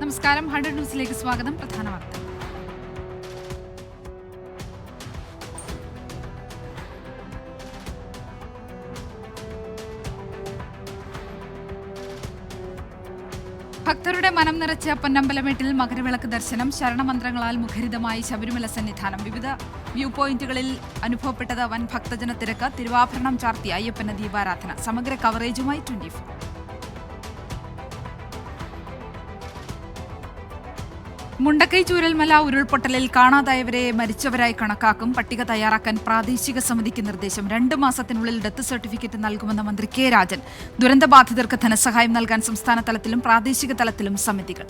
നമസ്കാരം. 100 ന്യൂസിലേക്ക് സ്വാഗതം. പ്രധാന വാർത്ത. ഭക്തരുടെ മനം നിറച്ച പൊന്നമ്പലമേട്ടിൽ മകരവിളക്ക് ദർശനം. ശരണമന്ത്രങ്ങളാൽ മുഖരിതമായി ശബരിമല സന്നിധാനം. വിവിധ വ്യൂ പോയിന്റുകളിൽ അനുഭവപ്പെട്ടത് വൻ ഭക്തജന തിരക്ക്. തിരുവാഭരണം ചാർത്തി അയ്യപ്പന് ദീപാരാധന. സമഗ്ര കവറേജുമായി 24. മുണ്ടക്കൈ ചൂരൽമല ഉരുൾപൊട്ടലിൽ കാണാതായവരെ മരിച്ചവരായി കണക്കാക്കും. പട്ടിക തയ്യാറാക്കാൻ പ്രാദേശിക സമിതിക്ക് നിർദ്ദേശം. 2 മാസത്തിനുള്ളിൽ ഡെത്ത് സർട്ടിഫിക്കറ്റ് നൽകുമെന്ന മന്ത്രി കെ രാജൻ. ദുരന്തബാധിതർക്ക് ധനസഹായം നൽകാൻ സംസ്ഥാന തലത്തിലും പ്രാദേശിക തലത്തിലും സമിതികൾ.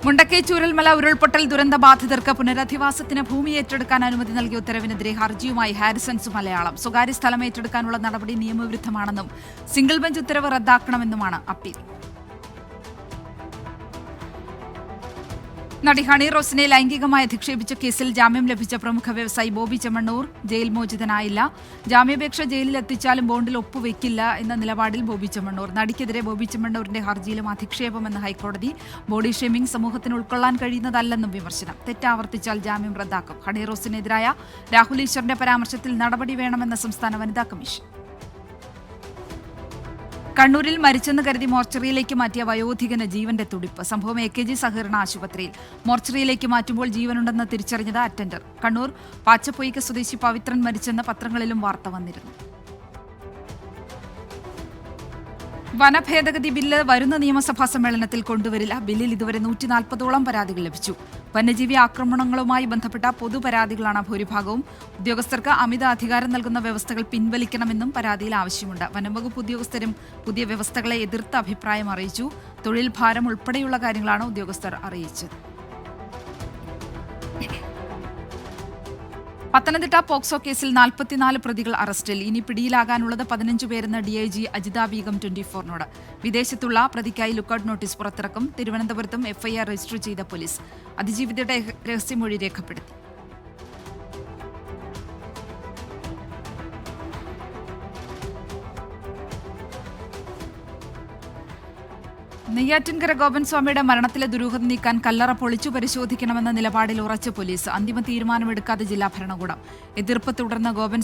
മുണ്ടക്കൈ ചൂരൽമല ഉരുൾപൊട്ടൽ ദുരന്തബാധിതർക്ക് പുനരധിവാസത്തിന് ഭൂമി ഏറ്റെടുക്കാൻ അനുമതി നൽകിയ ഉത്തരവിനെതിരെ ഹർജിയുമായി ഹാരിസൺസ് മലയാളം. സ്വകാര്യ സ്ഥലം ഏറ്റെടുക്കാനുള്ള നടപടി നിയമവിരുദ്ധമാണെന്നും സിംഗിൾ ബെഞ്ച് ഉത്തരവ് റദ്ദാക്കണമെന്നുമാണ് അപ്പീൽ. നടി ഹണി റോസിനെ ലൈംഗികമായി അധിക്ഷേപിച്ച കേസിൽ ജാമ്യം ലഭിച്ച പ്രമുഖ വ്യവസായി ബോബി ചെമ്മണ്ണൂർ ജയിൽ മോചിതനായില്ല. ജാമ്യാപേക്ഷ ജയിലിൽ എത്തിച്ചാലും ബോണ്ടിൽ ഒപ്പുവെക്കില്ല എന്ന നിലപാടിൽ ബോബി ചെമ്മണ്ണൂർ. നടിക്കെതിരെ ബോബി ചെമ്മണ്ണൂരിന്റെ ഹർജിയിലും അധിക്ഷേപമെന്ന് ഹൈക്കോടതി. ബോഡി ഷേമിംഗ് സമൂഹത്തിന് ഉൾക്കൊള്ളാൻ കഴിയുന്നതല്ലെന്നും വിമർശനം. തെറ്റാവർത്തിച്ചാൽ ജാമ്യം റദ്ദാക്കും. ഹണി റോസിനെതിരായ രാഹുൽ ഈശ്വറിന്റെ പരാമർശത്തിൽ നടപടി വേണമെന്ന സംസ്ഥാന വനിതാ കമ്മീഷൻ. കണ്ണൂരിൽ മരിച്ചെന്ന് കരുതി മോർച്ചറിയിലേക്ക് മാറ്റിയ വയോധികന് ജീവന്റെ തുടിപ്പ്. സംഭവം AKG സഹകരണ ആശുപത്രിയിൽ. മോർച്ചറിയിലേക്ക് മാറ്റുമ്പോൾ ജീവനുണ്ടെന്ന് തിരിച്ചറിഞ്ഞത് അറ്റൻഡർ. കണ്ണൂർ പാച്ചപ്പൊയ്ക്ക് സ്വദേശി പവിത്രൻ മരിച്ചെന്ന് പത്രങ്ങളിലും വാർത്ത വന്നിരുന്നു. വനഭേദഗതി ബില്ല് വരുന്ന നിയമസഭാ സമ്മേളനത്തിൽ കൊണ്ടുവരില്ല. ബില്ലിൽ ഇതുവരെ 140ഓളം പരാതികൾ ലഭിച്ചു. വന്യജീവി ആക്രമണങ്ങളുമായി ബന്ധപ്പെട്ട പൊതുപരാതികളാണ് ഭൂരിഭാഗവും. ഉദ്യോഗസ്ഥർക്ക് അമിത അധികാരം നൽകുന്ന വ്യവസ്ഥകൾ പിൻവലിക്കണമെന്നും പരാതിയിൽ ആവശ്യമുണ്ട്. വനംവകുപ്പ് ഉദ്യോഗസ്ഥരും പുതിയ വ്യവസ്ഥകളെ എതിർത്ത അഭിപ്രായം അറിയിച്ചു. തൊഴിൽ ഭാരം ഉൾപ്പെടെയുള്ള കാര്യങ്ങളാണ് ഉദ്യോഗസ്ഥർ അറിയിച്ചത്. പത്തനംതിട്ട പോക്സോ കേസിൽ 44 പ്രതികൾ അറസ്റ്റിൽ. ഇനി പിടിയിലാകാനുള്ളത് 15 പേരെന്ന് DIG അജിത ബീഗം 24നോട്. വിദേശത്തുള്ള പ്രതിക്കായി ലുക്കൌട്ട് നോട്ടീസ് പുറത്തിറക്കും. തിരുവനന്തപുരത്തും FIR രജിസ്റ്റർ ചെയ്ത പോലീസ്. അതിജീവിതയുടെ രഹസ്യമൊഴി രേഖപ്പെടുത്തി. നെയ്യാറ്റിൻകര ഗോപൻ സ്വാമിയുടെ മരണത്തിലെ ദുരൂഹത നീക്കാൻ കല്ലറ പൊളിച്ചു പരിശോധിക്കണമെന്ന നിലപാടിൽ ഉറച്ച പോലീസ്. അന്തിമ തീരുമാനമെടുക്കാതെ ജില്ലാ ഭരണകൂടം. എതിർപ്പ് തുടർന്ന ഗോപൻ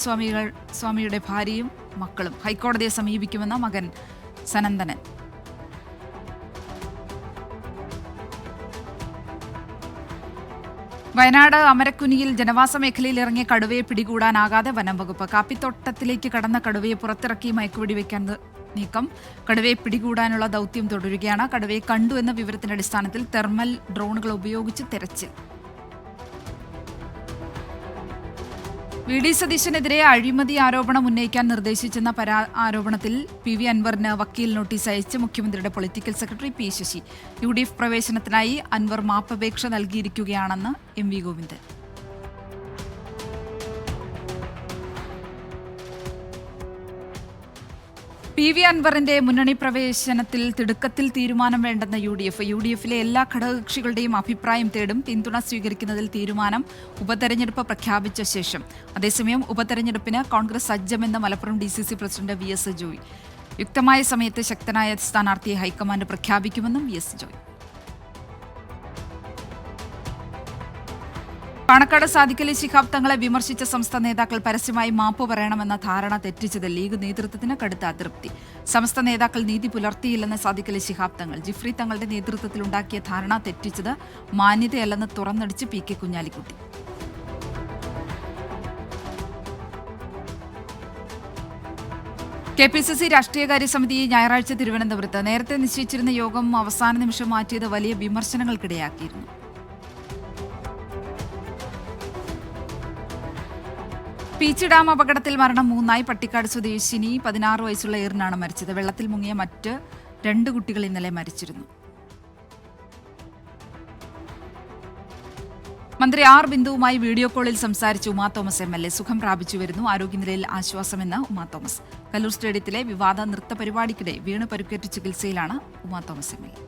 സ്വാമിയുടെ ഭാര്യയും മക്കളും ഹൈക്കോടതിയെ സമീപിക്കുമെന്ന മകൻ സനന്ദനൻ. വയനാട് അമരക്കുനിയിൽ ജനവാസ മേഖലയിൽ ഇറങ്ങിയ കടുവയെ പിടികൂടാനാകാതെ വനം വകുപ്പ്. കാപ്പിത്തോട്ടത്തിലേക്ക് കടന്ന കടുവയെ പുറത്തിറക്കി മയക്കുവെടിവെക്കാൻ നീക്കം. കടുവയെ പിടികൂടാനുള്ള ദൗത്യം തുടരുകയാണ്. കടുവയെ കണ്ടു എന്ന വിവരത്തിന്റെ അടിസ്ഥാനത്തിൽ തെർമൽ ഡ്രോണുകൾ ഉപയോഗിച്ച് തെരച്ചിൽ. VD സതീശനെതിരെ അഴിമതി ആരോപണം ഉന്നയിക്കാൻ നിർദ്ദേശിച്ചെന്ന ആരോപണത്തിൽ PV അൻവറിന് വക്കീൽ നോട്ടീസ് അയച്ച് മുഖ്യമന്ത്രിയുടെ പൊളിറ്റിക്കൽ സെക്രട്ടറി P ശശി. UDF പ്രവേശനത്തിനായി അൻവർ മാപ്പപേക്ഷ നൽകിയിരിക്കുകയാണെന്ന് MV ഗോവിന്ദൻ. PV അൻവറിന്റെ മുന്നണി പ്രവേശനത്തിൽ തിടുക്കത്തിൽ തീരുമാനം വേണ്ടെന്ന UDF-ലെ എല്ലാ ഘടകകക്ഷികളുടെയും അഭിപ്രായം തേടും. പിന്തുണ സ്വീകരിക്കുന്നതിൽ തീരുമാനം ഉപതെരഞ്ഞെടുപ്പ് പ്രഖ്യാപിച്ച ശേഷം. അതേസമയം ഉപതെരഞ്ഞെടുപ്പിന് കോൺഗ്രസ് സജ്ജമെന്ന് Malappuram DCC president VS Joy. യുക്തമായ സമയത്ത് ശക്തനായ സ്ഥാനാർത്ഥിയെ ഹൈക്കമാൻഡ് പ്രഖ്യാപിക്കുമെന്നും VS ജോയ്. പാണക്കാട് സാദിഖലി ശിഹാബ് തങ്ങളെ വിമർശിച്ച സമസ്ത നേതാക്കൾ പരസ്യമായി മാപ്പ് പറയണമെന്ന ധാരണ തെറ്റിച്ചത് ലീഗ് നേതൃത്വത്തിന് കടുത്ത അതൃപ്തി. സമസ്ത നേതാക്കൾ നീതി പുലർത്തിയില്ലെന്ന് സാദിഖലി ശിഹാബ് തങ്ങൾ. ജിഫ്രി തങ്ങളുടെ നേതൃത്വത്തിലുണ്ടാക്കിയ ധാരണ തെറ്റിച്ചത് മാന്യതയല്ലെന്ന് തുറന്നടിച്ച് PK കുഞ്ഞാലിക്കുട്ടി. KPCC രാഷ്ട്രീയകാര്യ സമിതി ഞായറാഴ്ച തിരുവനന്തപുരത്ത്. നേരത്തെ നിശ്ചയിച്ചിരുന്ന യോഗം അവസാന നിമിഷം മാറ്റിയത് വലിയ വിമർശനങ്ങൾക്കിടയാക്കിയിരുന്നു. പീച്ച് ഡാം അപകടത്തിൽ മരണം 3. പട്ടിക്കാട് സ്വദേശിനി 16 വയസ്സുള്ള ഏറിനാണ് മരിച്ചത്. വെള്ളത്തിൽ മുങ്ങിയ മറ്റ് 2 കുട്ടികൾ ഇന്നലെ മരിച്ചിരുന്നു. മന്ത്രി R ബിന്ദുവുമായി വീഡിയോ കോളിൽ സംസാരിച്ച് ഉമാ തോമസ് MLA. സുഖം പ്രാപിച്ചു വരുന്നു. ആരോഗ്യനിലയിൽ ആശ്വാസമെന്ന് ഉമാ തോമസ്. കല്ലൂർ സ്റ്റേഡിയത്തിലെ വിവാദ നൃത്ത പരിപാടിക്കിടെ വീണ് പരുക്കേറ്റ് ചികിത്സയിലാണ് Uma Thomas MLA.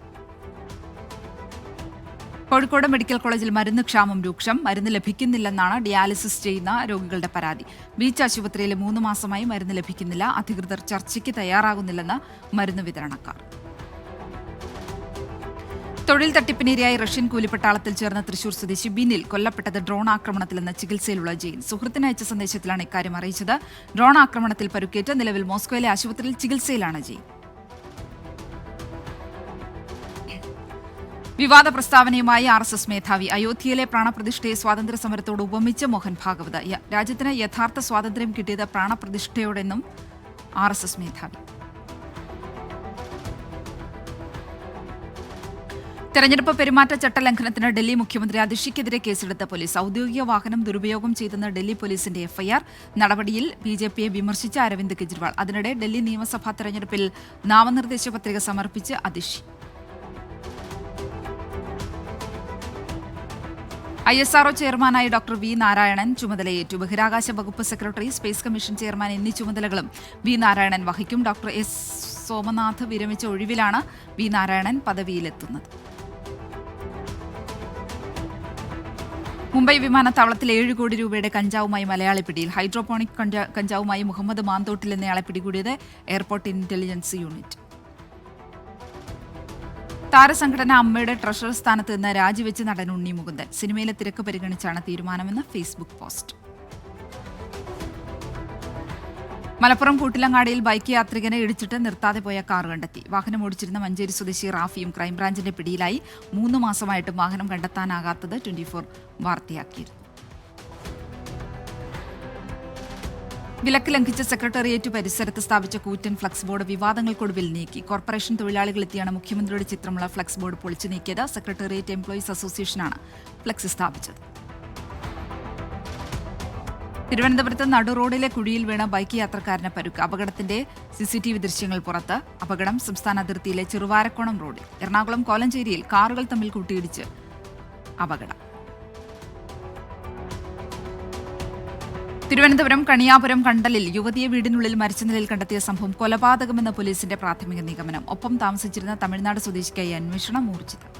Kozhikode medical കോളേജിൽ മരുന്ന് ക്ഷാമം രൂക്ഷം. മരുന്ന് ലഭിക്കുന്നില്ലെന്നാണ് ഡയാലിസിസ് ചെയ്യുന്ന രോഗികളുടെ പരാതി. ബീച്ച് ആശുപത്രിയിൽ 3 മാസമായി മരുന്ന് ലഭിക്കുന്നില്ല. അധികൃതർ ചർച്ചയ്ക്ക് തയ്യാറാകുന്നില്ലെന്ന് മരുന്ന് വിതരണക്കാർ. തൊഴിൽ തട്ടിപ്പിനിരയായി റഷ്യൻ കൂലിപ്പട്ടാളത്തിൽ ചേർന്ന തൃശൂർ സ്വദേശി ബിനിൽ കൊല്ലപ്പെട്ടത് ഡ്രോൺ ആക്രമണത്തിലെന്ന് ചികിത്സയിലുള്ള ജെയിൻ. സുഹൃത്തിന് അയച്ച സന്ദേശത്തിലാണ് ഇക്കാര്യം അറിയിച്ചത്. ഡ്രോൺ ആക്രമണത്തിൽ പരുക്കേറ്റ് നിലവിൽ മോസ്കോയിലെ ആശുപത്രിയിൽ ചികിത്സയിലാണ് ജെയിൻ. വിവാദ പ്രസ്താവനയുമായി RSS മേധാവി. അയോധ്യയിലെ പ്രാണപ്രതിഷ്ഠയെ സ്വാതന്ത്ര്യ സമരത്തോട് ഉപമിച്ച് മോഹൻ ഭാഗവത്. രാജ്യത്തിന് യഥാർത്ഥ സ്വാതന്ത്ര്യം കിട്ടിയത് പ്രാണപ്രതിഷ്ഠയോടെന്നും RSS മേധാവി. തെരഞ്ഞെടുപ്പ് പെരുമാറ്റച്ചട്ട ലംഘനത്തിന് ഡൽഹി മുഖ്യമന്ത്രി അതിഷിക്കെതിരെ കേസെടുത്ത പോലീസ്. ഔദ്യോഗിക വാഹനം ദുരുപയോഗം ചെയ്തെന്ന് ഡൽഹി പോലീസിന്റെ FIR. നടപടിയിൽ BJPയെ വിമർശിച്ച അരവിന്ദ് കെജ്രിവാൾ. അതിനിടെ ഡൽഹി നിയമസഭാ തെരഞ്ഞെടുപ്പിൽ നാമനിർദ്ദേശ പത്രിക സമർപ്പിച്ച് അതിഷി. ISRO ചെയർമാനായി ഡോക്ടർ വി നാരായണൻ ചുമതലയേറ്റു. ബഹിരാകാശ വകുപ്പ് സെക്രട്ടറി, സ്പേസ് കമ്മീഷൻ ചെയർമാൻ എന്നീ ചുമതലകളും വി നാരായണൻ വഹിക്കും. ഡോക്ടർ S സോമനാഥ് വിരമിച്ച ഒഴിവിലാണ് വി നാരായണൻ പദവിയിലെത്തുന്നത്. മുംബൈ വിമാനത്താവളത്തിൽ 7 കോടി രൂപയുടെ കഞ്ചാവുമായി മലയാളി പിടിയിൽ. ഹൈഡ്രോപോണിക് കഞ്ചാവുമായി മുഹമ്മദ് മാന്തോട്ടിൽ എന്നയാളെ പിടികൂടിയത് എയർപോർട്ട് ഇന്റലിജൻസ് യൂണിറ്റ്. താരസംഘടന അമ്മയുടെ ട്രഷറർ സ്ഥാനത്ത് നിന്ന് രാജിവെച്ച് നടൻ ഉണ്ണി മുകുന്ദൻ. സിനിമയിലെ തിരക്ക് പരിഗണിച്ചാണ് തീരുമാനമെന്ന് ഫേസ്ബുക്ക് പോസ്റ്റ്. മലപ്പുറം കൂട്ടിലങ്ങാടിയിൽ ബൈക്ക് യാത്രികനെ ഇടിച്ചിട്ട് നിർത്താതെ പോയ കാർ കണ്ടെത്തി. വാഹനം ഓടിച്ചിരുന്ന മഞ്ചേരി സ്വദേശി റാഫിയും ക്രൈംബ്രാഞ്ചിന്റെ പിടിയിലായി. 3 മാസമായിട്ടും വാഹനം കണ്ടെത്താനാകാത്തത് 24 വാർത്തയാക്കിയിരുന്നു. വിലക്ക് ലംഘിച്ച സെക്രട്ടേറിയറ്റ് പരിസരത്ത് സ്ഥാപിച്ച കൂറ്റൻ ഫ്ലക്സ് ബോർഡ് വിവാദങ്ങൾക്കൊടുവിൽ നീക്കി. കോർപ്പറേഷൻ തൊഴിലാളികളെത്തിയാണ് മുഖ്യമന്ത്രിയുടെ ചിത്രമുള്ള ഫ്ലക്സ് ബോർഡ് പൊളിച്ചു നീക്കിയത്. സെക്രട്ടേറിയറ്റ് എംപ്ലോയീസ് അസോസിയേഷനാണ് ഫ്ലക്സ് സ്ഥാപിച്ചത്. തിരുവനന്തപുരത്ത് നടുറോഡിലെ കുഴിയിൽ വീണ ബൈക്ക് യാത്രക്കാരന് പരുക്ക്. അപകടത്തിന്റെ CCTV ദൃശ്യങ്ങൾ പുറത്ത്. അപകടം സംസ്ഥാന അതിർത്തിയിലെ ചെറുവാരക്കോണം റോഡിൽ. എറണാകുളം കോലഞ്ചേരിയിൽ കാറുകൾ തമ്മിൽ കൂട്ടിയിടിച്ച് അപകടം. തിരുവനന്തപുരം കണിയാപുരം കണ്ടലിൽ യുവതിയെ വീടിനുള്ളിൽ മരിച്ച നിലയിൽ കണ്ടെത്തിയ സംഭവം കൊലപാതകമെന്ന പോലീസിന്റെ പ്രാഥമിക നിഗമനം. ഒപ്പം താമസിച്ചിരുന്ന തമിഴ്നാട് സ്വദേശിക്കായി അന്വേഷണം ഊർജിതം.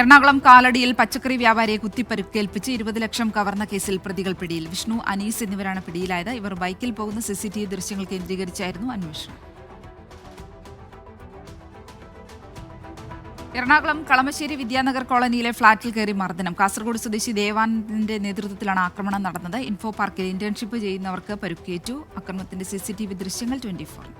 എറണാകുളം കാലടിയിൽ പച്ചക്കറി വ്യാപാരിയെ കുത്തിപ്പരുക്കേൽപ്പിച്ച് 20 ലക്ഷം കവർന്ന കേസിൽ പ്രതികൾ പിടിയിൽ. വിഷ്ണു, അനീസ് എന്നിവരാണ് പിടിയിലായത്. ഇവർ ബൈക്കിൽ പോകുന്ന CCTV ദൃശ്യങ്ങൾ കേന്ദ്രീകരിച്ചായിരുന്നു അന്വേഷണം. എറണാകുളം കളമശ്ശേരി വിദ്യാനഗർ കോളനിയിലെ ഫ്ളാറ്റിൽ കയറി മർദ്ദനം. കാസർഗോഡ് സ്വദേശി ദേവാനന്ദന്റെ നേതൃത്വത്തിലാണ് ആക്രമണം നടന്നത്. ഇൻഫോ പാർക്കിൽ ഇന്റേൺഷിപ്പ് ചെയ്യുന്നവർക്ക് പരുക്കേറ്റു. ആക്രമണത്തിന്റെ CCTV ദൃശ്യങ്ങൾ 24.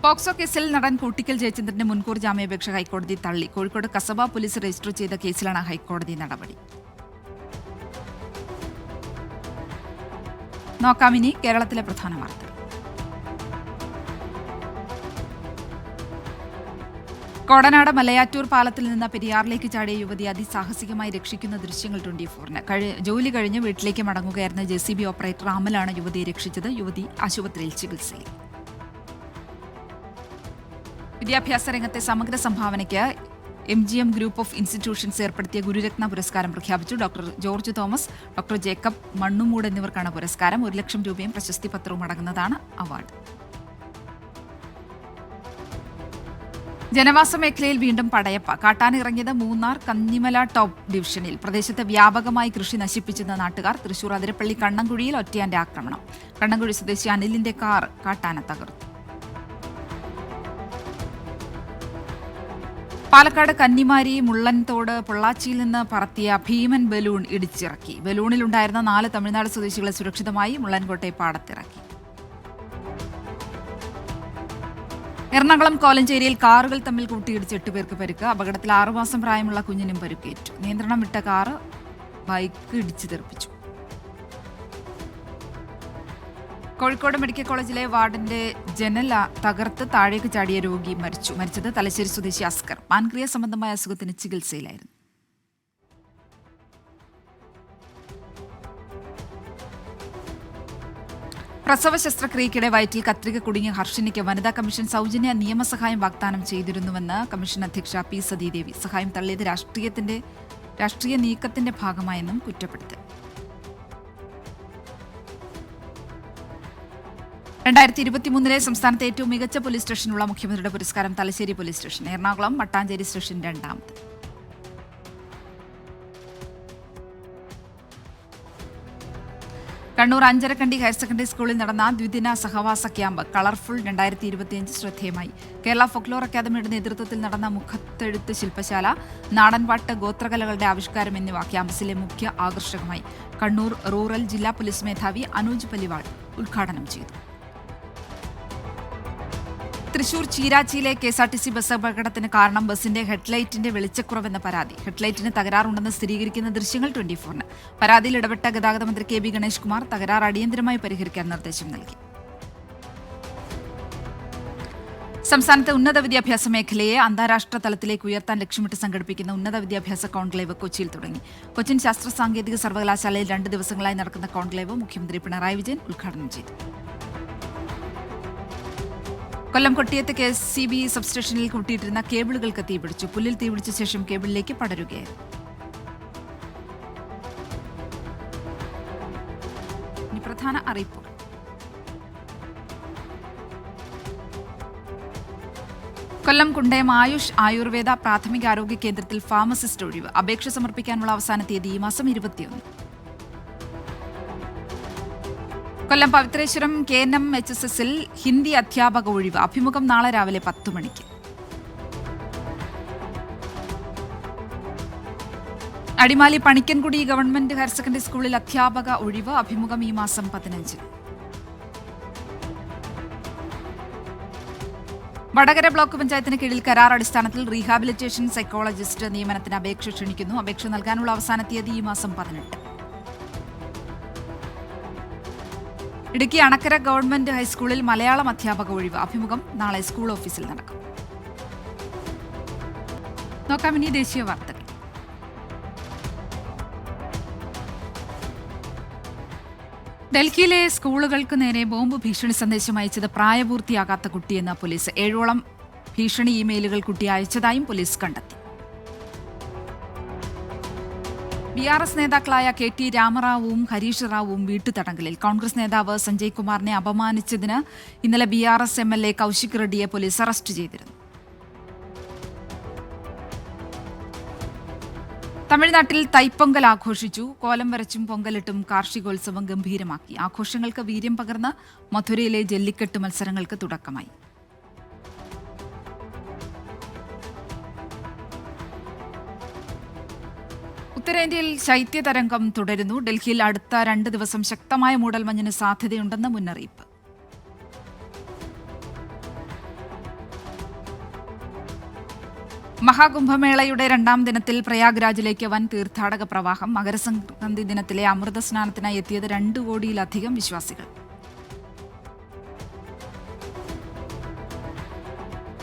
പോക്സോ കേസിൽ നടൻ കൂട്ടിക്കൽ ജയചന്ദ്രന്റെ മുൻകൂർ ജാമ്യാപേക്ഷ ഹൈക്കോടതി തള്ളി. കോഴിക്കോട് കസബ പോലീസ് രജിസ്റ്റർ ചെയ്ത കേസിലാണ് ഹൈക്കോടതി നടപടി. നോക്കാം ഇനി കേരളത്തിലെ പ്രധാന വാർത്തകൾ. കോടനാട് മലയാറ്റൂർ പാലത്തിൽ നിന്ന് പെരിയാറിലേക്ക് ചാടിയ യുവതി അതിസാഹസികമായി രക്ഷിക്കുന്ന ദൃശ്യങ്ങൾ 24-ന്. ജോലി കഴിഞ്ഞ് വീട്ടിലേക്ക് മടങ്ങുകയായിരുന്ന JCB ഓപ്പറേറ്റർ അമലാണ് യുവതിയെ രക്ഷിച്ചത്. യുവതി ആശുപത്രിയിൽ ചികിത്സയിൽ. വിദ്യാഭ്യാസ രംഗത്തെ സമഗ്ര സംഭാവനയ്ക്ക് MGM ഗ്രൂപ്പ് ഓഫ് ഇൻസ്റ്റിറ്റ്യൂഷൻസ് ഏർപ്പെടുത്തിയ ഗുരുരത്ന പുരസ്കാരം പ്രഖ്യാപിച്ചു. ഡോക്ടർ ജോർജ് തോമസ്, ഡോക്ടർ ജേക്കബ് മണ്ണുമൂട് എന്നിവർക്കാണ് പുരസ്കാരം. 1 ലക്ഷം രൂപയും പ്രശസ്തി പത്രവും അടങ്ങുന്നതാണ് അവാർഡ്. ജനവാസ മേഖലയിൽ വീണ്ടും പടയപ്പ. കാട്ടാനിറങ്ങിയത് മൂന്നാർ കന്നിമല ടോപ്പ് ഡിവിഷനിൽ. പ്രദേശത്ത് വ്യാപകമായി കൃഷി നശിപ്പിച്ചെന്ന നാട്ടുകാർ. തൃശൂർ അതിരപ്പള്ളി കണ്ണൻകുഴിയിൽ ഒറ്റയാന്റെ ആക്രമണം. കണ്ണൻകുഴി സ്വദേശി അനിലിന്റെ കാർ കാട്ടാന തകർത്തു. പാലക്കാട് കന്നിമാരി മുള്ളൻതോട് പൊള്ളാച്ചിയിൽ നിന്ന് പറത്തിയ ഭീമൻ ബലൂൺ ഇടിച്ചിറക്കി. ബലൂണിലുണ്ടായിരുന്ന 4 തമിഴ്നാട് സ്വദേശികളെ സുരക്ഷിതമായി മുള്ളൻകോട്ടെ പാടത്തിറക്കി. എറണാകുളം കോലഞ്ചേരിയിൽ കാറുകൾ തമ്മിൽ കൂട്ടിയിടിച്ച് 8 പേർക്ക് പരിക്ക്. അപകടത്തിൽ 6 മാസം പ്രായമുള്ള കുഞ്ഞിനും പരുക്കേറ്റു. നിയന്ത്രണം വിട്ട കാറ് ബൈക്ക് ഇടിച്ചു തെറിപ്പിച്ചു. കോഴിക്കോട് മെഡിക്കൽ കോളേജിലെ വാർഡിന്റെ ജനൽ തകർത്ത് താഴേക്ക് ചാടിയ രോഗി മരിച്ചു. മരിച്ചത് തലശ്ശേരി സ്വദേശി അസ്കർ. പാൻക്രിയ സംബന്ധമായ അസുഖത്തിന് ചികിത്സയിലായിരുന്നു. പ്രസവ ശസ്ത്രക്രിയയ്ക്കിടെ വയറ്റിൽ കത്രിക കുടുങ്ങിയ ഹർഷിനിക്ക് വനിതാ കമ്മീഷൻ സൗജന്യ നിയമസഹായം വാഗ്ദാനം ചെയ്തിരുന്നുവെന്ന് കമ്മീഷൻ അധ്യക്ഷ P. സതീദേവി. സഹായം തള്ളിയത് രാഷ്ട്രീയ നീക്കത്തിന്റെ ഭാഗമായെന്നും കുറ്റപ്പെടുത്തി. 2023 സംസ്ഥാനത്തെ ഏറ്റവും മികച്ച പോലീസ് സ്റ്റേഷനുള്ള മുഖ്യമന്ത്രിയുടെ പുരസ്കാരം Thalassery police station, Ernakulam Mattancherry station രണ്ടാമത്. കണ്ണൂർ അഞ്ചരക്കണ്ടി ഹയർ സെക്കൻഡറി സ്കൂളിൽ നടന്ന ദ്വിദിന സഹവാസ ക്യാമ്പ് കളർഫുൾ 2025 ശ്രദ്ധേയമായി. കേരള ഫോക്ലോർ അക്കാദമിയുടെ നേതൃത്വത്തിൽ നടന്ന മുഖത്തെഴുത്ത് ശില്പശാല, നാടൻപാട്ട്, ഗോത്രകലകളുടെ ആവിഷ്കാരം എന്നിവ ക്യാമ്പസിലെ മുഖ്യ ആകർഷകമായി. കണ്ണൂർ റൂറൽ ജില്ലാ പോലീസ് മേധാവി അനൂജ് പലിവാൾ ഉദ്ഘാടനം ചെയ്തു. തൃശൂർ ചീരാച്ചിയിലെ KSRTC ബസ് അപകടത്തിന് കാരണം ബസിന്റെ ഹെഡ്ലൈറ്റിന്റെ വെളിച്ചക്കുറവെന്ന പരാതി. ഹെഡ്ലൈറ്റിന് തകരാറുണ്ടെന്ന് സ്ഥിരീകരിക്കുന്ന ദൃശ്യങ്ങൾ 24-ന്. പരാതിയിൽ ഇടപെട്ട ഗതാഗത മന്ത്രി KB ഗണേഷ് കുമാർ തകരാർ അടിയന്തരമായി പരിഹരിക്കാൻ നിർദ്ദേശം നൽകി. സംസ്ഥാനത്തെ ഉന്നത വിദ്യാഭ്യാസ മേഖലയെ അന്താരാഷ്ട്ര തലത്തിലേക്ക് ഉയർത്താൻ ലക്ഷ്യമിട്ട് സംഘടിപ്പിക്കുന്ന ഉന്നത വിദ്യാഭ്യാസ കോൺക്ലേവ് കൊച്ചിയിൽ തുടങ്ങി. കൊച്ചിൻ ശാസ്ത്ര സാങ്കേതിക സർവകലാശാലയിൽ 2 ദിവസങ്ങളായി നടക്കുന്ന കോൺക്ലേവ് മുഖ്യമന്ത്രി പിണറായി വിജയൻ ഉദ്ഘാടനം ചെയ്തു. കൊല്ലം കൊട്ടിയത്ത് KSCB സബ്സ്റ്റേഷനിൽ കൂട്ടിയിട്ടിരുന്ന കേബിളുകൾക്ക് തീപിടിച്ചു. പുല്ലിൽ തീപിടിച്ച ശേഷം കേബിളിലേക്ക് പടരുകയായിരുന്നു. ഇനി പ്രധാന അറിയിപ്പുകൾ. കൊല്ലം കുണ്ടയം ആയുഷ് ആയുർവേദ പ്രാഥമികാരോഗ്യ കേന്ദ്രത്തിൽ ഫാർമസിസ്റ്റ് ഒഴിവ്. അപേക്ഷ സമർപ്പിക്കാനുള്ള അവസാന തീയതി ഈ മാസം 21. കൊല്ലം പവിത്രേശ്വരം KNM HSSൽ ഹിന്ദി അധ്യാപക ഒഴിവ്. അഭിമുഖം നാളെ രാവിലെ 10 മണിക്ക്. Adimali Panikkankudi government higher secondary സ്കൂളിൽ അധ്യാപക ഒഴിവ്. അഭിമുഖം ഈ മാസം 15. വടകര ബ്ലോക്ക് പഞ്ചായത്തിന് കീഴിൽ കരാർ അടിസ്ഥാനത്തിൽ റീഹാബിലിറ്റേഷൻ സൈക്കോളജിസ്റ്റ് നിയമനത്തിന് അപേക്ഷ ക്ഷണിക്കുന്നു. അപേക്ഷ നൽകാനുള്ള അവസാന തീയതി ഈ മാസം 18. ഇടുക്കി അണക്കര ഗവൺമെന്റ് ഹൈസ്കൂളിൽ മലയാളം അധ്യാപക ഒഴിവ്. അഭിമുഖം നാളെ സ്കൂൾ ഓഫീസിൽ നടക്കും. നോക്കാം ഇനി ദേശീയ വാർത്തകൾ. ഡൽഹിയിലെ സ്കൂളുകൾക്ക് നേരെ ബോംബ് ഭീഷണി സന്ദേശം അയച്ചത് പ്രായപൂർത്തിയാകാത്ത കുട്ടിയെന്ന് പോലീസ്. 7ഓളം ഭീഷണി ഇമെയിലുകൾ കുട്ടി അയച്ചതായും പോലീസ് കണ്ടെത്തി. BRS നേതാക്കളായ KT രാമറാവുവും ഹരീഷ് റാവുവും വീട്ടുതടങ്കലിൽ. കോൺഗ്രസ് നേതാവ് സഞ്ജയ് കുമാറിനെ അപമാനിച്ചതിന് ഇന്നലെ BRS MLA കൗശിക് റെഡ്ഡിയെ പോലീസ് അറസ്റ്റ് ചെയ്തിരുന്നു. തമിഴ്നാട്ടിൽ തൈപ്പൊങ്കൽ ആഘോഷിച്ചു. കോലം വരച്ചും പൊങ്കലിട്ടും കാർഷികോത്സവം ഗംഭീരമാക്കി. ആഘോഷങ്ങൾക്ക് വീര്യം പകർന്ന് മധുരയിലെ ജല്ലിക്കെട്ട് മത്സരങ്ങൾക്ക് തുടക്കമായി. ഉത്തരേന്ത്യയിൽ ശൈത്യതരംഗം തുടരുന്നു. ഡൽഹിയിൽ അടുത്ത 2 ദിവസം ശക്തമായ മൂടൽമഞ്ഞിന് സാധ്യതയുണ്ടെന്ന് മുന്നറിയിപ്പ്. മഹാകുംഭമേളയുടെ 2ാം ദിനത്തിൽ പ്രയാഗ്രാജിലേക്ക് വൻ തീർത്ഥാടക പ്രവാഹം. മകരസംക്രാന്തി ദിനത്തിലെ അമൃത സ്നാനത്തിനായി എത്തിയത് 2 കോടിയിലധികം വിശ്വാസികൾ.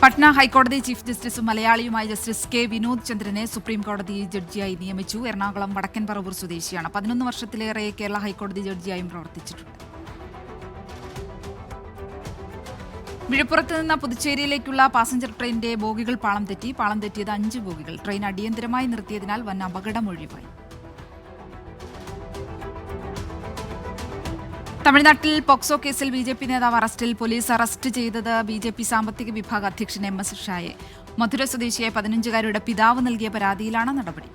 പട്ന ഹൈക്കോടതി ചീഫ് ജസ്റ്റിസും മലയാളിയുമായ ജസ്റ്റിസ് K വിനോദ് ചന്ദ്രനെ സുപ്രീം കോടതി ജഡ്ജിയായി നിയമിച്ചു. എറണാകുളം വടക്കൻ പറവൂർ സ്വദേശിയാണ്. 11 വർഷത്തിലേറെ കേരള ഹൈക്കോടതി ജഡ്ജിയായും പ്രവർത്തിച്ചിട്ടുണ്ട്. വിഴുപ്പുറത്ത് നിന്ന് പുതുച്ചേരിയിലേക്കുള്ള പാസഞ്ചർ ട്രെയിനിന്റെ ബോഗികൾ പാളം തെറ്റിയത് 5 ബോഗികൾ. ട്രെയിൻ അടിയന്തരമായി നിർത്തിയതിനാൽ വൻ അപകടം ഒഴിവായി. തമിഴ്നാട്ടിൽ പോക്സോ കേസിൽ BJP നേതാവ് അറസ്റ്റിൽ. പോലീസ് അറസ്റ്റ് ചെയ്തത് BJP സാമ്പത്തിക വിഭാഗ അധ്യക്ഷൻ MS ഷായെ. മധുര സ്വദേശിയായ 15-കാരിയുടെ പിതാവ് നൽകിയ പരാതിയിലാണ് നടപടി.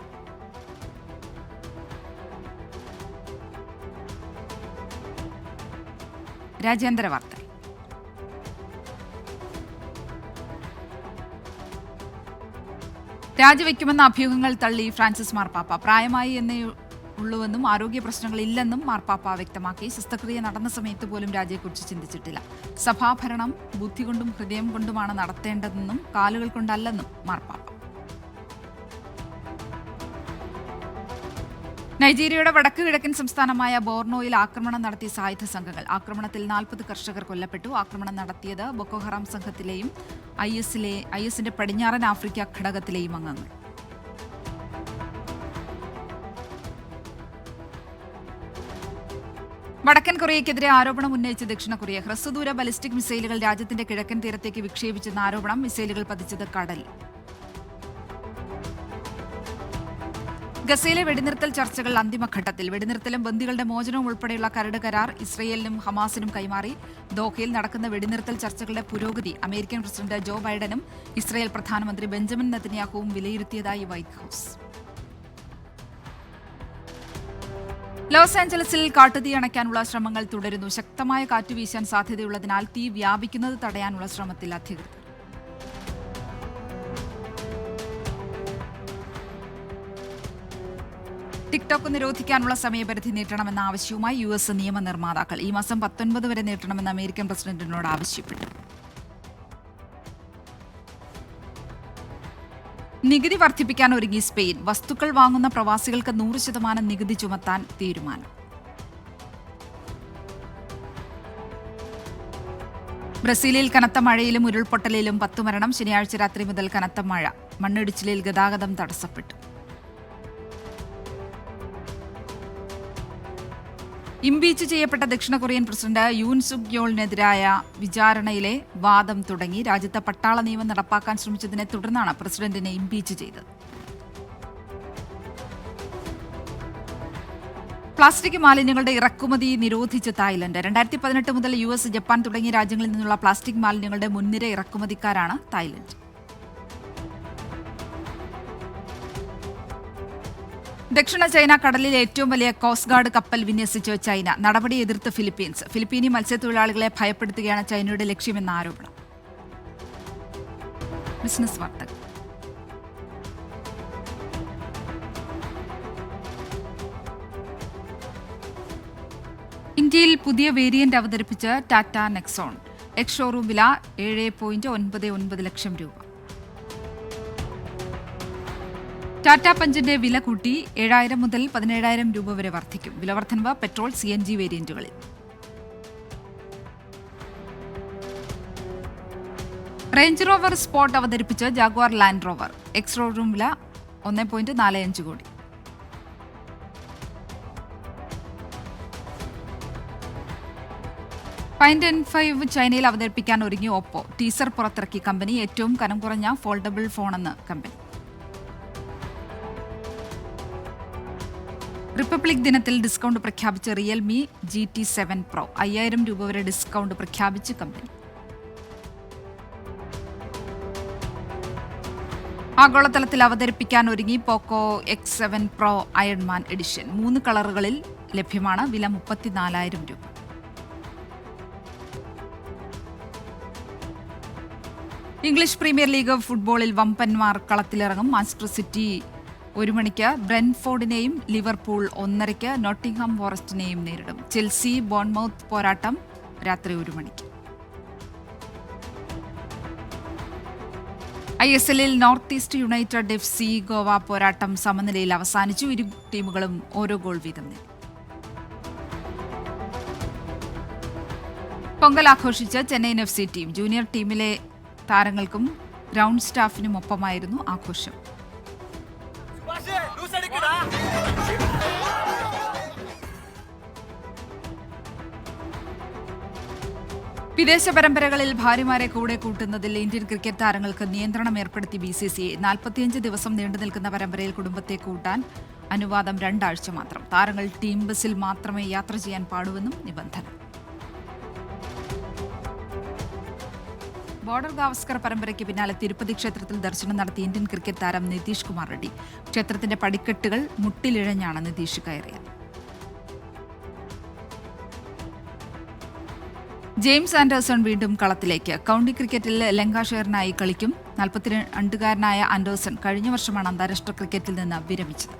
രാജ്യാന്തര വാർത്തകൾ. രാജിവെക്കുമെന്ന അഭ്യൂഹങ്ങൾ തള്ളി ഫ്രാൻസിസ് മാർപ്പാപ്പ. പ്രായമായി എന്നേ ഉള്ളുവെന്നും ആരോഗ്യ പ്രശ്നങ്ങളില്ലെന്നും മാർപ്പാപ്പ വ്യക്തമാക്കി. ശസ്ത്രക്രിയ നടന്ന സമയത്ത് പോലും രാജിയെക്കുറിച്ച് ചിന്തിച്ചിട്ടില്ല. സഭാഭരണം ബുദ്ധി കൊണ്ടും ഹൃദയം കൊണ്ടുമാണ് നടത്തേണ്ടതെന്നും കാലുകൾ കൊണ്ടല്ലെന്നും മാർപ്പാപ്പ. നൈജീരിയയുടെ വടക്ക് കിഴക്കൻ സംസ്ഥാനമായ ബോർണോയിൽ ആക്രമണം നടത്തിയ സായുധ സംഘങ്ങൾ. ആക്രമണത്തിൽ 40 കർഷകർ കൊല്ലപ്പെട്ടു. ആക്രമണം നടത്തിയത് ബൊക്കോഹറാം സംഘത്തിലെയും ISന്റെ പടിഞ്ഞാറൻ ആഫ്രിക്ക ഘടകത്തിലെയും അംഗങ്ങൾ. വടക്കൻ കൊറിയയ്ക്കെതിരെ ആരോപണം ഉന്നയിച്ച് ദക്ഷിണ കൊറിയ. ഹ്രസ്വദൂര ബലിസ്റ്റിക് മിസൈലുകൾ രാജ്യത്തിന്റെ കിഴക്കൻ തീരത്തേക്ക് വിക്ഷേപിച്ചെന്ന ആരോപണം. മിസൈലുകൾ പതിച്ചത് കടലിൽ. ഗസയിലെ വെടിനിർത്തൽ ചർച്ചകൾ അന്തിമഘട്ടത്തിൽ. വെടിനിർത്തലും ബന്ദികളുടെ മോചനവും ഉൾപ്പെടെയുള്ള കരട് കരാർ ഇസ്രയേലിനും ഹമാസിനും കൈമാറി. ദോഹയിൽ നടക്കുന്ന വെടിനിർത്തൽ ചർച്ചകളുടെ പുരോഗതി അമേരിക്കൻ പ്രസിഡന്റ് ജോ ബൈഡനും ഇസ്രയേൽ പ്രധാനമന്ത്രി ബെഞ്ചമിൻ നെതന്യാഹുവും വിലയിരുത്തിയതായി വൈറ്റ് ഹൌസ്. ലോസ് ആഞ്ചലസിൽ കാട്ടുതീ അണയ്ക്കാനുള്ള ശ്രമങ്ങൾ തുടരുന്നു. ശക്തമായ കാറ്റ് വീശാൻ സാധ്യതയുള്ളതിനാൽ തീ വ്യാപിക്കുന്നത് തടയാനുള്ള ശ്രമത്തിൽ അധികൃതർ. ടിക്ടോക്ക് നിരോധിക്കാനുള്ള സമയപരിധി നീട്ടണമെന്ന ആവശ്യവുമായി US നിയമനിർമ്മാതാക്കൾ. ഈ മാസം 19 വരെ നീട്ടണമെന്ന് അമേരിക്കൻ പ്രസിഡന്റിനോട് ആവശ്യപ്പെട്ടു. നികുതി വർദ്ധിപ്പിക്കാൻ ഒരുങ്ങി സ്പെയിൻ. വസ്തുക്കൾ വാങ്ങുന്ന പ്രവാസികൾക്ക് 100% നികുതി ചുമത്താൻ തീരുമാനം. ബ്രസീലിൽ കനത്ത മഴയിലും ഉരുൾപൊട്ടലിലും 10 മരണം. ശനിയാഴ്ച രാത്രി മുതൽ കനത്ത മഴ. മണ്ണിടിച്ചിലിൽ ഗതാഗതം തടസ്സപ്പെട്ടു. ഇംപീച്ച് ചെയ്യപ്പെട്ട ദക്ഷിണ കൊറിയൻ പ്രസിഡന്റ് യൂൻ സുക് യോളിനെതിരായ വിചാരണയിലെ വാദം തുടങ്ങി. രാജ്യത്ത് പട്ടാള നിയമം നടപ്പാക്കാൻ ശ്രമിച്ചതിനെ തുടർന്നാണ് പ്രസിഡന്റിനെ ഇംപീച്ച് ചെയ്തത്. പ്ലാസ്റ്റിക് മാലിന്യങ്ങളുടെ ഇറക്കുമതി നിരോധിച്ച് തായ്ലൻഡ്. 2018 മുതൽ US, ജപ്പാൻ തുടങ്ങിയ രാജ്യങ്ങളിൽ നിന്നുള്ള പ്ലാസ്റ്റിക് മാലിന്യങ്ങളുടെ മുൻനിര ഇറക്കുമതിക്കാരാണ് തായ്ലൻഡ്. ദക്ഷിണ ചൈന കടലിൽ ഏറ്റവും വലിയ കോസ്റ്റ് ഗാർഡ് കപ്പൽ വിന്യസിച്ച് ചൈന. നടപടി എതിർത്ത് ഫിലിപ്പീൻസ്. ഫിലിപ്പീനി മത്സ്യത്തൊഴിലാളികളെ ഭയപ്പെടുത്തുകയാണ് ചൈനയുടെ ലക്ഷ്യമെന്ന ആരോപണം. ബിസിനസ് വാർത്തകൾ. ഇന്ത്യയിൽ പുതിയ വേരിയന്റ് അവതരിപ്പിച്ച് ടാറ്റ നെക്സോൺ. എക്സ് ഷോറൂം വില 7.99 ലക്ഷം രൂപ. ടാറ്റ പഞ്ചിന്റെ വില കൂട്ടി 7,000 മുതൽ 17,000 രൂപ വരെ വർദ്ധിക്കും. വിലവർദ്ധനവ് പെട്രോൾ, CNG വേരിയന്റുകളിൽ. റേഞ്ച് റോവർ സ്പോർട്ട് അവതരിപ്പിച്ച് Jaguar Land Rover. Ex showroom വില 1.45 കോടി. ഫൈൻഡ് N5 ചൈനയിൽ അവതരിപ്പിക്കാൻ ഒരുങ്ങി ഓപ്പോ. ടീസർ പുറത്തിറക്കി കമ്പനി. ഏറ്റവും കനം കുറഞ്ഞ ഫോൾഡബിൾ ഫോണെന്ന് കമ്പനി. റിപ്പബ്ലിക് ദിനത്തിൽ ഡിസ്കൗണ്ട് പ്രഖ്യാപിച്ച റിയൽമി GT7 Pro. 5,000 രൂപ വരെ ഡിസ്കൗണ്ട് പ്രഖ്യാപിച്ച് കമ്പനി. ആഗോളതലത്തിൽ അവതരിപ്പിക്കാൻ ഒരുങ്ങി പോക്കോ X7 Pro അയൺമാൻ എഡിഷൻ. 3 കളറുകളിൽ ലഭ്യമാണ്. വില 34,000 രൂപ. ഇംഗ്ലീഷ് പ്രീമിയർ ലീഗ് ഫുട്ബോളിൽ വമ്പന്മാർ കളത്തിലിറങ്ങും. മാഞ്ചസ്റ്റർ സിറ്റി 1 മണിക്ക് ബ്രെൻഫോർഡിനെയും ലിവർപൂൾ 1:30 നോട്ടിംഗ്ഹാം ഫോറസ്റ്റിനെയും നേരിടും. ചെൽസി ബോൺമൌത്ത് പോരാട്ടം രാത്രി 1 മണിക്ക്. ISLൽ North East United FC Goa പോരാട്ടം സമനിലയിൽ അവസാനിച്ചു. ഇരു ടീമുകളും ഓരോ ഗോൾ വീതം നേടി. പൊങ്കൽ ആഘോഷിച്ച് ചെന്നൈയിൻ FC ടീം. ജൂനിയർ ടീമിലെ താരങ്ങൾക്കും ഗ്രൗണ്ട് സ്റ്റാഫിനും ഒപ്പമായിരുന്നു ആഘോഷം. വിദേശ പരമ്പരകളിൽ ഭാര്യമാരെ കൂടെ കൂട്ടുന്നതിൽ ഇന്ത്യൻ ക്രിക്കറ്റ് താരങ്ങൾക്ക് നിയന്ത്രണം ഏർപ്പെടുത്തി BCCI. 45 ദിവസം നീണ്ടുനിൽക്കുന്ന പരമ്പരയിൽ കുടുംബത്തെ കൂട്ടാൻ അനുവാദം 2 ആഴ്ച മാത്രം. താരങ്ങൾ ടീം ബസിൽ മാത്രമേ യാത്ര ചെയ്യാൻ പാടുവെന്നും നിബന്ധന. ബോർഡർ ഗാവസ്കർ പരമ്പരയ്ക്ക് പിന്നാലെ തിരുപ്പതി ക്ഷേത്രത്തിൽ ദർശനം നടത്തിയ ഇന്ത്യൻ ക്രിക്കറ്റ് താരം നിതീഷ് കുമാർ റെഡ്ഡി. ക്ഷേത്രത്തിന്റെ പടിക്കെട്ടുകൾ മുട്ടിലിഴഞ്ഞാണ് നിതീഷ് കയറിയത്. ജെയിംസ് ആൻഡേഴ്സൺ വീണ്ടും കളത്തിലേക്ക്. കൗണ്ടി ക്രിക്കറ്റിൽ ലങ്കാഷെയറിനായി കളിക്കും. 42-കാരനായ ആൻഡേഴ്സൺ കഴിഞ്ഞ വർഷമാണ് അന്താരാഷ്ട്ര ക്രിക്കറ്റിൽ നിന്ന് വിരമിച്ചത്.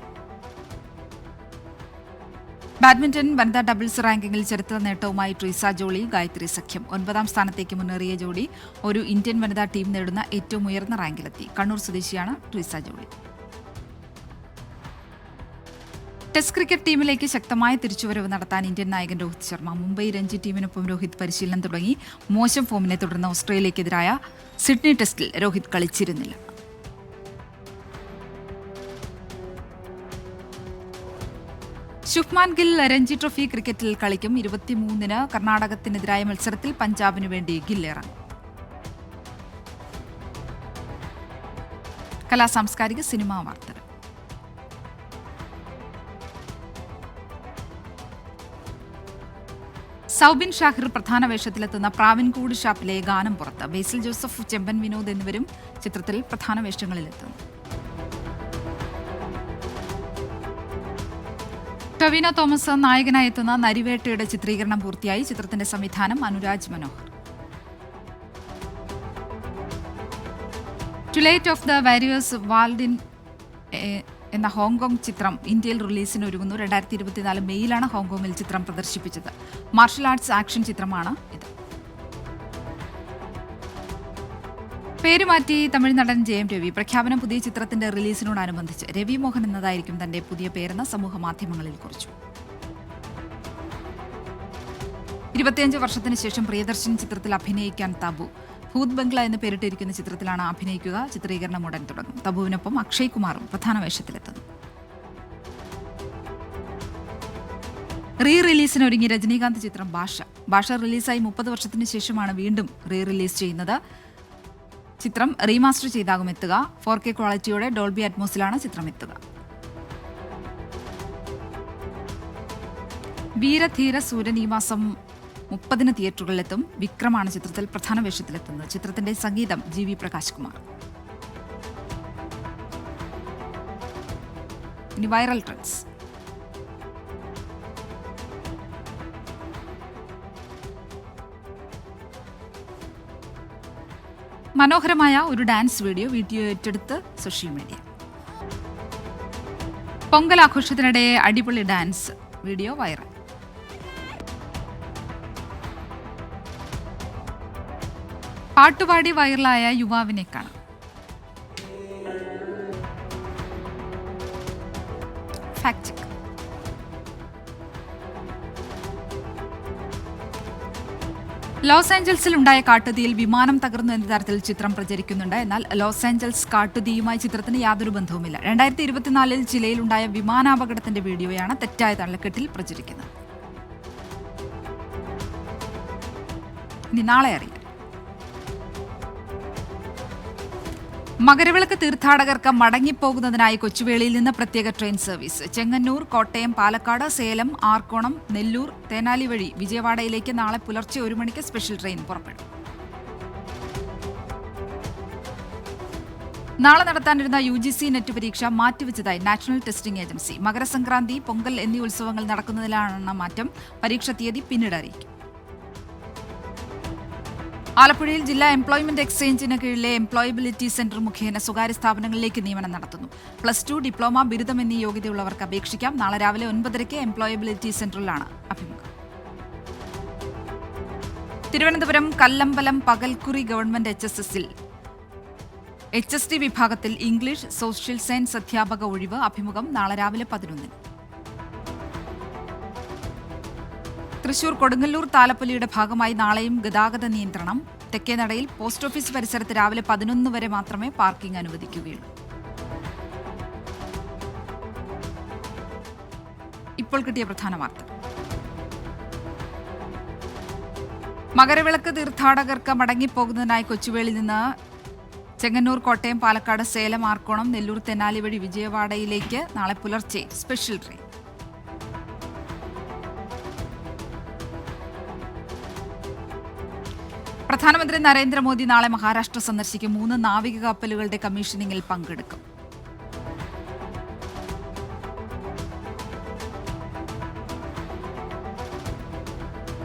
ബാഡ്മിന്റൺ വനിതാ ഡബിൾസ് റാങ്കിങ്ങിൽ ചരിത്ര നേട്ടവുമായി ട്രീസ ജോളി ഗായത്രി സഖ്യം. 9ാം സ്ഥാനത്തേക്ക് മുന്നേറിയ ജോഡി ഒരു ഇന്ത്യൻ വനിതാ ടീം നേടുന്ന ഏറ്റവും ഉയർന്ന റാങ്കിലെത്തി. കണ്ണൂർ സ്വദേശിയാണ് ട്രീസ ജോളി. ടെസ്റ്റ് ക്രിക്കറ്റ് ടീമിലേക്ക് ശക്തമായ തിരിച്ചുവരവ് നടത്താൻ ഇന്ത്യൻ നായകൻ രോഹിത് ശർമ്മ. മുംബൈ രഞ്ജി ടീമിനൊപ്പം രോഹിത് പരിശീലനം തുടങ്ങി. മോശം ഫോമിനെ തുടർന്ന് ഓസ്ട്രേലിയക്കെതിരായ സിഡ്നി ടെസ്റ്റിൽ രോഹിത് കളിച്ചിരുന്നില്ല. ശുഭ്മാൻ ഗിൽ രഞ്ജി ട്രോഫി ക്രിക്കറ്റിൽ കളിക്കും. 23-ന് കർണാടകത്തിനെതിരായ മത്സരത്തിൽ പഞ്ചാബിനു വേണ്ടി ഗിൽ ഇറങ്ങും. കലാസാംസ്കാരിക സിനിമാ വാർത്തകൾ. സൗബിൻ ഷാഹിർ പ്രധാന വേഷത്തിലെത്തുന്ന പ്രാവിൻകൂട് ഷാപ്പിലെ ഗാനം പുറത്ത്. ബേസിൽ ജോസഫ്, ചെമ്പൻ വിനോദ് എന്നിവരും ചിത്രത്തിൽ പ്രധാന വേഷങ്ങളിലെത്തുന്നു. ടൊവിനോ തോമസ് നായകനായി എത്തുന്ന നരിവേട്ടയുടെ ചിത്രീകരണം പൂർത്തിയായി. ചിത്രത്തിന്റെ സംവിധാനം Anuraj Manohar. Twilight of the warriors walled in എന്ന ഹോങ്കോങ് ചിത്രം ഇന്ത്യയിൽ റിലീസിന് ഒരുങ്ങുന്നു. 2024 മെയ്യിലാണ് ഹോങ്കോങ്ങിൽ ചിത്രം പ്രദർശിപ്പിച്ചത്. മാർഷൽ ആർട്സ് ആക്ഷൻ ചിത്രമാണ് ഇത്. പേരുമാറ്റി തമിഴ് നടൻ ജയം രവി. പ്രഖ്യാപനം പുതിയ ചിത്രത്തിന്റെ റിലീസിനോടനുബന്ധിച്ച്. രവി മോഹൻ എന്നതായിരിക്കും തന്റെ പുതിയ പേരെന്ന് സമൂഹ മാധ്യമങ്ങളിൽ കുറിച്ചു. 25 വർഷത്തിന് ശേഷം പ്രിയദർശൻ ചിത്രത്തിൽ അഭിനയിക്കാൻ തബു. ഭൂത് ബംഗ്ല എന്ന് പേരിട്ടിരിക്കുന്ന ചിത്രത്തിലാണ് അഭിനയിക്കുക. ചിത്രീകരണം ഉടൻ തുടങ്ങും. തബുവിനൊപ്പം അക്ഷയ് കുമാറും പ്രധാന വേഷത്തിലെത്തുന്നു. റിലീസിനൊരുങ്ങി രജനീകാന്ത് ചിത്രം ഭാഷ റിലീസായി 30 വർഷത്തിന് ശേഷമാണ് വീണ്ടും റിലീസ് ചെയ്യുന്നത്. ചിത്രം റീമാസ്റ്റർ ചെയ്താകും എത്തുക. 4K ക്വാളിറ്റിയോടെ ഡോൾബി അറ്റ്മോസിലാണ് ചിത്രം എത്തുക. വീരധീര സൂര്യൻ ഈ മാസം 30 തിയേറ്ററുകളിലെത്തും. വിക്രമാണ് ചിത്രത്തിൽ പ്രധാന വേഷത്തിലെത്തുന്നത്. ചിത്രത്തിന്റെ സംഗീതം GV പ്രകാശ് കുമാർ. ഇനി വൈറൽ ട്രെൻഡ്സ്. മനോഹരമായ ഒരു ഡാൻസ് വീഡിയോ ഏറ്റെടുത്ത് സോഷ്യൽ മീഡിയ. പൊങ്കൽ ആഘോഷത്തിനിടെ അടിപൊളി ഡാൻസ് വീഡിയോ വൈറൽ. പാട്ടുപാടി വൈറലായ യുവാവിനെ കാണാം. Fact check. ലോസ് ആഞ്ചൽസിൽ ഉണ്ടായ കാട്ടുതീയിൽ വിമാനം തകർന്നു എന്ന തരത്തിൽ ചിത്രം പ്രചരിക്കുന്നുണ്ട്. എന്നാൽ ലോസ് ആഞ്ചൽസ് കാട്ടുതീയുമായി ചിത്രത്തിന് യാതൊരു ബന്ധവുമില്ല. 2024 ജില്ലയിലുണ്ടായ വിമാനാപകടത്തിന്റെ വീഡിയോയാണ് തെറ്റായ തള്ളക്കെട്ടിൽ പ്രചരിക്കുന്നത്. ഇനി നാളെ അറിയാം. മകരവിളക്ക് തീർത്ഥാടകർക്ക് മടങ്ങിപ്പോകുന്നതിനായി കൊച്ചുവേളിയിൽ നിന്ന് പ്രത്യേക ട്രെയിൻ സർവീസ്. ചെങ്ങന്നൂർ, കോട്ടയം, പാലക്കാട്, സേലം, ആർക്കോണം, നെല്ലൂർ, തേനാലി വഴി വിജയവാഡയിലേക്ക് നാളെ പുലർച്ചെ 1 മണിക്ക് സ്പെഷ്യൽ ട്രെയിൻ പുറപ്പെടും. നാളെ നടത്താനിരുന്ന UGC നെറ്റ് പരീക്ഷ മാറ്റിവെച്ചതായി national testing agency. Makarasankranti, Pongal എന്നീ ഉത്സവങ്ങൾ നടക്കുന്നതിലാണ് മാറ്റം. പരീക്ഷ തീയതി പിന്നീട് അറിയിക്കും. ആലപ്പുഴയിൽ ജില്ലാ എംപ്ലോയ്മെന്റ് എക്സ്ചേഞ്ചിന് കീഴിലെ എംപ്ലോയബിലിറ്റി സെന്റർ മുഖേന സ്വകാര്യ സ്ഥാപനങ്ങളിലേക്ക് നിയമനം നടത്തുന്നു. +2, ഡിപ്ലോമ, ബിരുദം എന്നീ യോഗ്യതയുള്ളവർക്ക് അപേക്ഷിക്കാം. നാളെ രാവിലെ 9:30 എംപ്ലോയബിലിറ്റി സെന്ററിലാണ് അഭിമുഖം. തിരുവനന്തപുരം കല്ലമ്പലം പകൽക്കുറി ഗവൺമെന്റ് HSSൽ HST വിഭാഗത്തിൽ ഇംഗ്ലീഷ്, സോഷ്യൽ സയൻസ് അധ്യാപക ഒഴിവ്. അഭിമുഖം നാളെ രാവിലെ 11. തൃശൂർ കൊടുങ്ങല്ലൂർ താലപ്പൊലിയുടെ ഭാഗമായി നാളെയും ഗതാഗത നിയന്ത്രണം. തെക്കേനടയിൽ പോസ്റ്റ് ഓഫീസ് പരിസരത്ത് രാവിലെ 11 വരെ മാത്രമേ പാർക്കിംഗ് അനുവദിക്കുകയുള്ളൂ. ഇപ്പോൾ കിട്ടിയ പ്രധാന വാർത്ത. മകരവിളക്ക് തീർത്ഥാടകർക്ക് മടങ്ങിപ്പോകുന്നതിനായി കൊച്ചുവേളിയിൽ നിന്ന് ചെങ്ങന്നൂർ, കോട്ടയം, പാലക്കാട്, സേലം, ആർക്കോണം, നെല്ലൂർ, തെനാലി വഴി വിജയവാഡയിലേക്ക് നാളെ പുലർച്ചെ സ്പെഷ്യൽ ട്രെയിൻ. പ്രധാനമന്ത്രി നരേന്ദ്രമോദി നാളെ മഹാരാഷ്ട്ര സന്ദർശിക്കും. 3 നാവിക കപ്പലുകളുടെ കമ്മീഷനിങ്ങിൽ പങ്കെടുക്കും.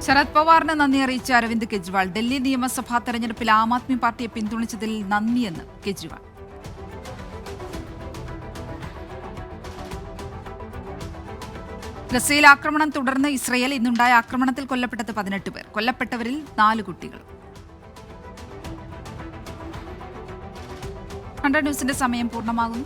ശരത് പവാറിന് നന്ദി അറിയിച്ച അരവിന്ദ് കെജ്രിവാൾ. ഡൽഹി നിയമസഭാ തെരഞ്ഞെടുപ്പിൽ ആം ആദ്മി പാർട്ടിയെ പിന്തുണച്ചതിൽ നന്ദിയെന്ന് കെജ്രിവാൾ. ഗസയിൽ ആക്രമണം തുടർന്ന് ഇസ്രയേൽ. ഇന്നുണ്ടായ ആക്രമണത്തിൽ കൊല്ലപ്പെട്ടത് 18 പേർ. കൊല്ലപ്പെട്ടവരിൽ 4 കുട്ടികൾ. 100 ന്യൂസിന്റെ സമയം പൂർണ്ണമാകുന്നു.